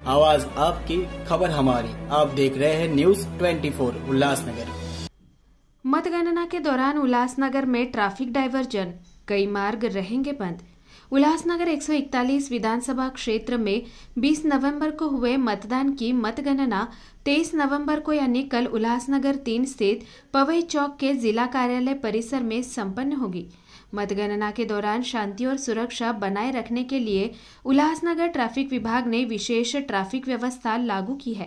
आवाज आपकी, खबर हमारी। आप देख रहे हैं न्यूज 24 उल्लासनगर। मतगणना के दौरान उल्लासनगर में ट्रैफिक डायवर्जन, कई मार्ग रहेंगे बंद। उल्लासनगर 141 विधानसभा क्षेत्र में 20 नवंबर को हुए मतदान की मतगणना 23 नवंबर को यानी कल उल्लासनगर 3 स्थित पवई चौक के जिला कार्यालय परिसर में संपन्न होगी। मतगणना के दौरान शांति और सुरक्षा बनाए रखने के लिए उल्लासनगर ट्रैफिक विभाग ने विशेष ट्रैफिक व्यवस्था लागू की है।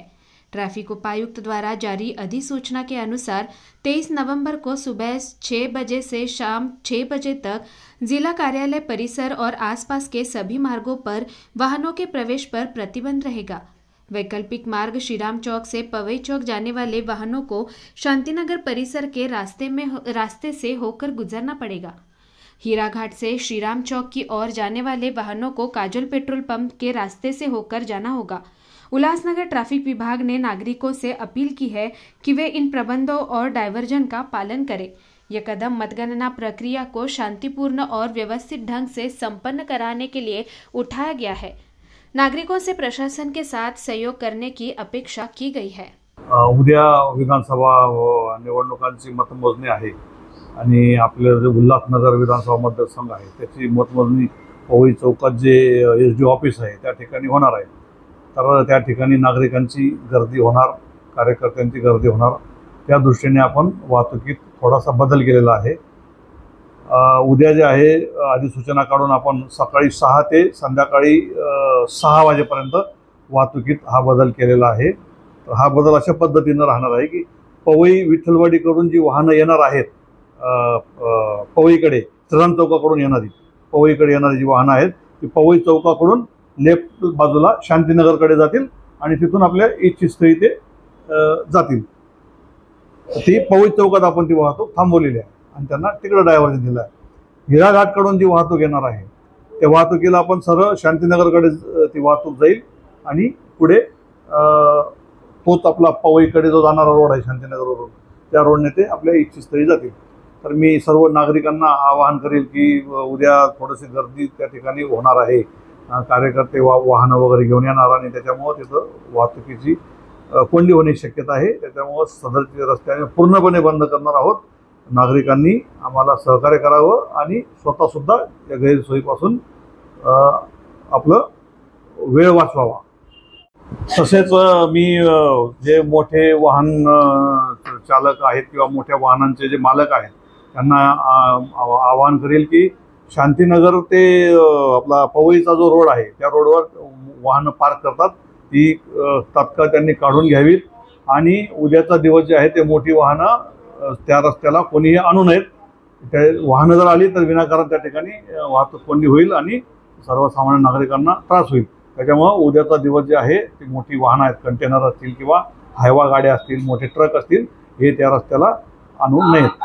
ट्रैफिक उपायुक्त द्वारा जारी अधिसूचना के अनुसार 23 नवंबर को सुबह 6 बजे से शाम 6 बजे तक जिला कार्यालय परिसर और आसपास के सभी मार्गों पर वाहनों के प्रवेश पर प्रतिबंध रहेगा। वैकल्पिक मार्ग श्रीराम चौक से पवई चौक जाने वाले वाहनों को शांतिनगर परिसर के रास्ते से होकर गुजरना पड़ेगा। हीराघाट से श्रीराम चौक की ओर जाने वाले वाहनों को काजल पेट्रोल पंप के रास्ते से होकर जाना होगा। उल्लासनगर ट्रैफिक विभाग ने नागरिकों से अपील की है कि वे इन प्रबंधों और डायवर्जन का पालन करें। यह कदम मतगणना प्रक्रिया को शांतिपूर्ण और व्यवस्थित ढंग से संपन्न कराने के लिए उठाया गया है। नागरिकों से प्रशासन के साथ सहयोग करने की अपेक्षा की गई है। उद्या विधानसभा निवडणुकांची मतमोजणी आहे आणि आपलं जे उल्हासनगर विधानसभा मतदारसंघ आहे त्याची मतमोजणी पवई चौकात जे SD ऑफिस आहे त्या ठिकाणी होणार आहे। तर त्या ठिकाणी नागरिकांची गर्दी होणार, कार्यकर्त्यांची गर्दी होणार, त्या दृष्टीने आपण वाहतुकीत थोडासा बदल केलेला आहे। उद्या जे आहे अधिसूचना काढून आपण सकाळी 6 ते संध्याकाळी 6 वाजेपर्यंत वाहतुकीत हा बदल केलेला आहे। तर हा बदल अशा पद्धतीने राहणार आहे की पवई विठ्ठलवाडीकडून जी वाहनं येणार आहेत पवईकडे श्रीराम चौकाकडून येणारी पवईकडे येणारी जी वाहनं आहेत ती पवई चौकाकडून लेफ्ट बाजूला शांतीनगरकडे जातील आणि तिथून आपल्या इच्छित स्थळी ते जातील। ती पवई चौकात आपण ती वाहतूक थांबवलेली आहे आणि त्यांना तिकडे डायव्हर्जन दिलं आहे। हिराघाटकडून जी वाहतूक येणार आहे त्या वाहतुकीला आपण सरळ शांतीनगरकडे ती वाहतूक जाईल आणि पुढे तोच आपला पवईकडे जो जाणारा रोड आहे शांतीनगर रोड त्या रोडने ते आपल्या इच्छित स्थळी जातील। तर मी सर्व नागरिकांना आवाहन करेल की उद्या थोडीशी गर्दी त्या ठिकाणी होणार आहे। कार्यकर्ते वाहनं वगैरे घेऊन येणार आणि त्याच्यामुळे तिथं वाहतुकीची कोंडी होण्याची शक्यता आहे। त्याच्यामुळे सदरचे रस्ते पूर्णपणे बंद करणार आहोत। नागरिकांनी आम्हाला सहकार्य करावं आणि स्वतःसुद्धा या गैरसोयीपासून आपलं वेळ वाचवावा। तसेच मी जे मोठे वाहन चालक आहेत किंवा मोठ्या वाहनांचे जे मालक आहेत त्यांना आवाहन करेल की शांतीनगर ते आपला पवईचा जो रोड आहे त्या रोडवर वाहनं पार्क करतात ती तात्काळ त्यांनी काढून घ्यावीत आणि उद्याचा दिवस जे आहे ते मोठी वाहनं त्या रस्त्याला कोणीही आणू नयेत। त्या वाहनं जर आली तर विनाकारण त्या ठिकाणी वाहतूक कोंडी होईल आणि सर्वसामान्य नागरिकांना त्रास होईल। त्याच्यामुळे उद्याचा दिवस जे आहे ती मोठी वाहनं आहेत, कंटेनर असतील किंवा हायवा गाड्या असतील, मोठे ट्रक असतील, हे त्या रस्त्याला आणू नयेत।